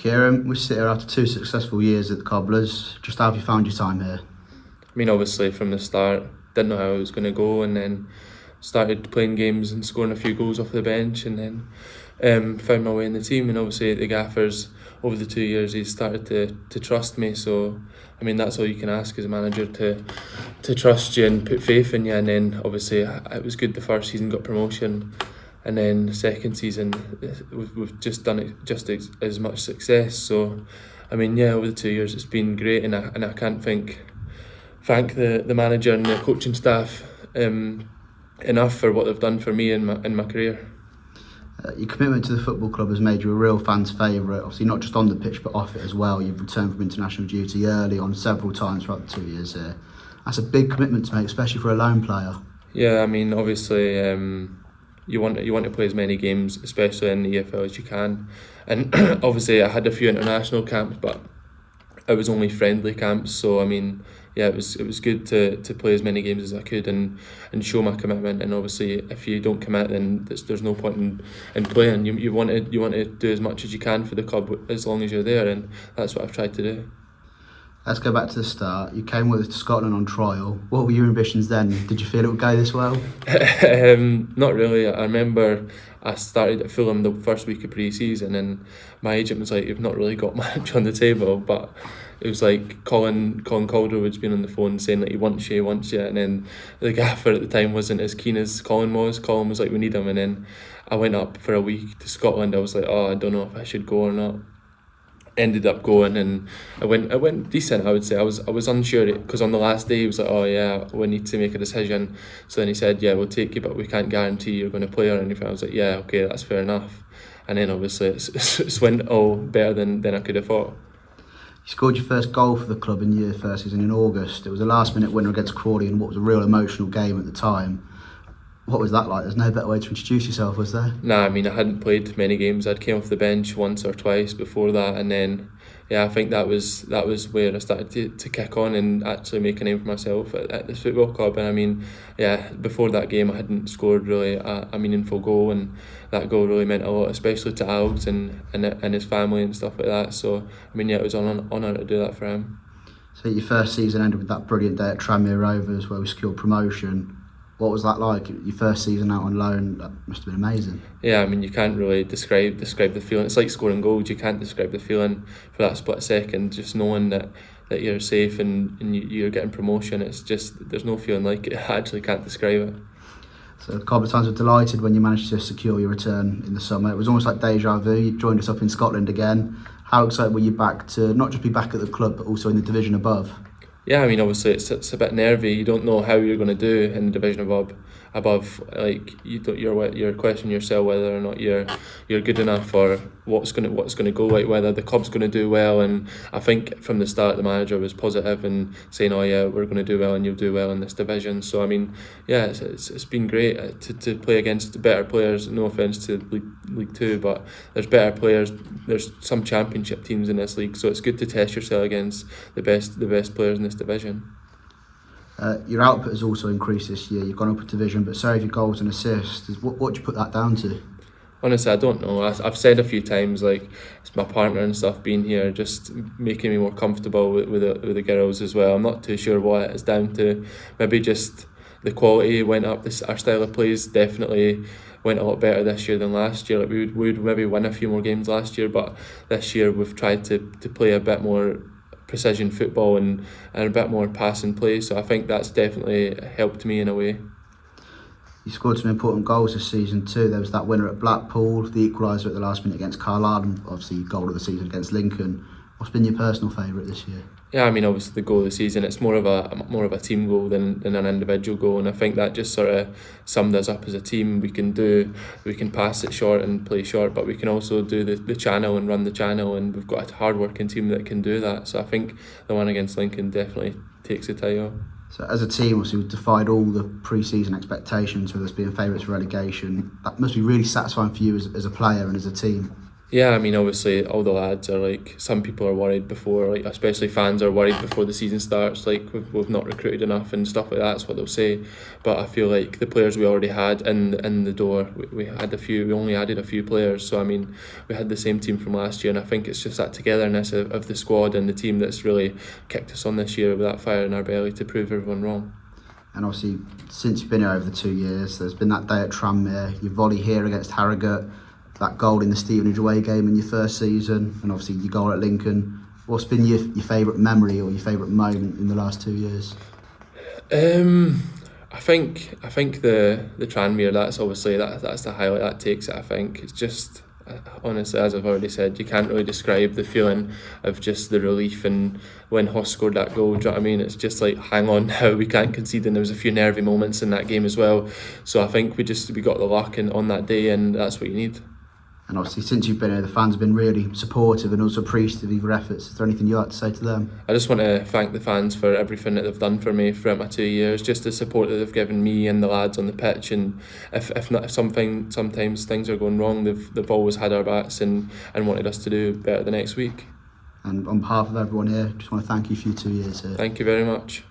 Kieron, we sit here after 2 successful years at the Cobblers. Just how have you found your time here? I mean, obviously from the start, didn't know how it was going to go, and then started playing games and scoring a few goals off the bench, and then found my way in the team. And obviously the gaffers, over the 2 years, he's started to trust me. So I mean, that's all you can ask as a manager, to trust you and put faith in you. And then obviously it was good the first season, got promotion, and then the second season we've just done it just as much success. So I mean, yeah, over the 2 years it's been great, and I can't thank the manager and the coaching staff enough for what they've done for me in my career. Your commitment to the football club has made you a real fan's favourite, obviously not just on the pitch but off it as well. You've returned from international duty early on several times throughout the 2 years here. That's a big commitment to make, especially for a lone player. Yeah, I mean, obviously you want to play as many games, especially in the EFL, as you can. And obviously I had a few international camps, but it was only friendly camps. So I mean, yeah, it was good to play as many games as I could and show my commitment. And obviously, if you don't commit, then there's no point in playing. You want to do as much as you can for the club as long as you're there, and that's what I've tried to do. Let's go back to the start. You came with us to Scotland on trial. What were your ambitions then? Did you feel it would go this well? Not really. I remember I started at Fulham the first week of pre-season, and my agent was like, "You've not really got much on the table," but it was like Colin Calderwood's been on the phone saying that he wants you, and then the gaffer at the time wasn't as keen as Colin was. Colin was like, "We need him," and then I went up for a week to Scotland. I was like, "Oh, I don't know if I should go or not." Ended up going, and I went decent, I would say. I was unsure, because on the last day he was like, "Oh yeah, we need to make a decision." So then he said, "Yeah, we'll take you, but we can't guarantee you're going to play or anything." I was like, "Yeah, okay, that's fair enough." And then obviously it's went all better than I could have thought. You scored your first goal for the club in your first season in August. It was a last-minute winner against Crawley in what was a real emotional game at the time. What was that like? There's no better way to introduce yourself, was there? Nah, I mean, I hadn't played many games. I'd came off the bench once or twice before that, and then yeah, I think that was where I started to kick on and actually make a name for myself at this football club. And I mean, yeah, before that game I hadn't scored really a meaningful goal, and that goal really meant a lot, especially to Alex and his family and stuff like that. So I mean, yeah, it was an honour to do that for him. So your first season ended with that brilliant day at Tranmere Rovers where we secured promotion. What was that like? Your first season out on loan, that must have been amazing. Yeah, I mean, you can't really describe the feeling. It's like scoring goals. You can't describe the feeling for that split second. Just knowing that you're safe and you're getting promotion. It's just, there's no feeling like it. I actually can't describe it. So a couple of times were delighted when you managed to secure your return in the summer. It was almost like deja vu. You joined us up in Scotland again. How excited were you back to not just be back at the club but also in the division above? Yeah, I mean, obviously it's a bit nervy. You don't know how you're going to do in the division above. Like you're questioning yourself whether or not you're good enough, or what's going to go, like whether the club's going to do well. And I think from the start the manager was positive and saying, "Oh yeah, we're going to do well and you'll do well in this division." So I mean, yeah, it's been great to play against better players. No offence to League Two, but there's better players. There's some championship teams in this league, so it's good to test yourself against the best players in this division. Your output has also increased this year. You've gone up a division, but so have your goals and assists. What do you put that down to? Honestly, I don't know. I've said a few times, like, it's my partner and stuff being here, just making me more comfortable with the girls as well. I'm not too sure what it's down to. Maybe just the quality went up. Our style of plays definitely went a lot better this year than last year. Like we would maybe win a few more games last year, but this year we've tried to play a bit more precision football and a bit more passing play. So I think that's definitely helped me in a way. You scored some important goals this season too. There was that winner at Blackpool, the equaliser at the last minute against Carlisle, and obviously goal of the season against Lincoln. What's been your personal favourite this year? Yeah, I mean, obviously the goal of the season, it's more of a team goal than an individual goal, and I think that just sort of summed us up as a team. We can pass it short and play short, but we can also do the channel and run the channel, and we've got a hard working team that can do that. So I think the one against Lincoln definitely takes the title. So as a team, obviously we've defied all the pre-season expectations with us being favourites for relegation. That must be really satisfying for you as a player and as a team. Yeah, I mean, obviously, all the lads are like, some people are worried before, like, especially fans are worried before the season starts, like, we've not recruited enough and stuff like that, that's what they'll say. But I feel like the players we already had in the door, we only added a few players, so I mean, we had the same team from last year, and I think it's just that togetherness of the squad and the team that's really kicked us on this year with that fire in our belly to prove everyone wrong. And obviously, since you've been here over the 2 years, there's been that day at Tranmere, your volley here against Harrogate, that goal in the Stevenage away game in your first season, and obviously your goal at Lincoln. What's been your favourite memory or your favourite moment in the last 2 years? I think the Tranmere, that's obviously that's the highlight that takes it. I think it's just, honestly, as I've already said, you can't really describe the feeling of just the relief, and when Hoss scored that goal, do you know what I mean? It's just like, hang on now, we can't concede, and there was a few nervy moments in that game as well. So I think we got the luck on that day, and that's what you need. And obviously, since you've been here, the fans have been really supportive and also appreciative of your efforts. Is there anything you'd like to say to them? I just want to thank the fans for everything that they've done for me throughout my 2 years, just the support that they've given me and the lads on the pitch. And if sometimes things are going wrong, they've always had our backs and wanted us to do better the next week. And on behalf of everyone here, just want to thank you for your 2 years here. Thank you very much.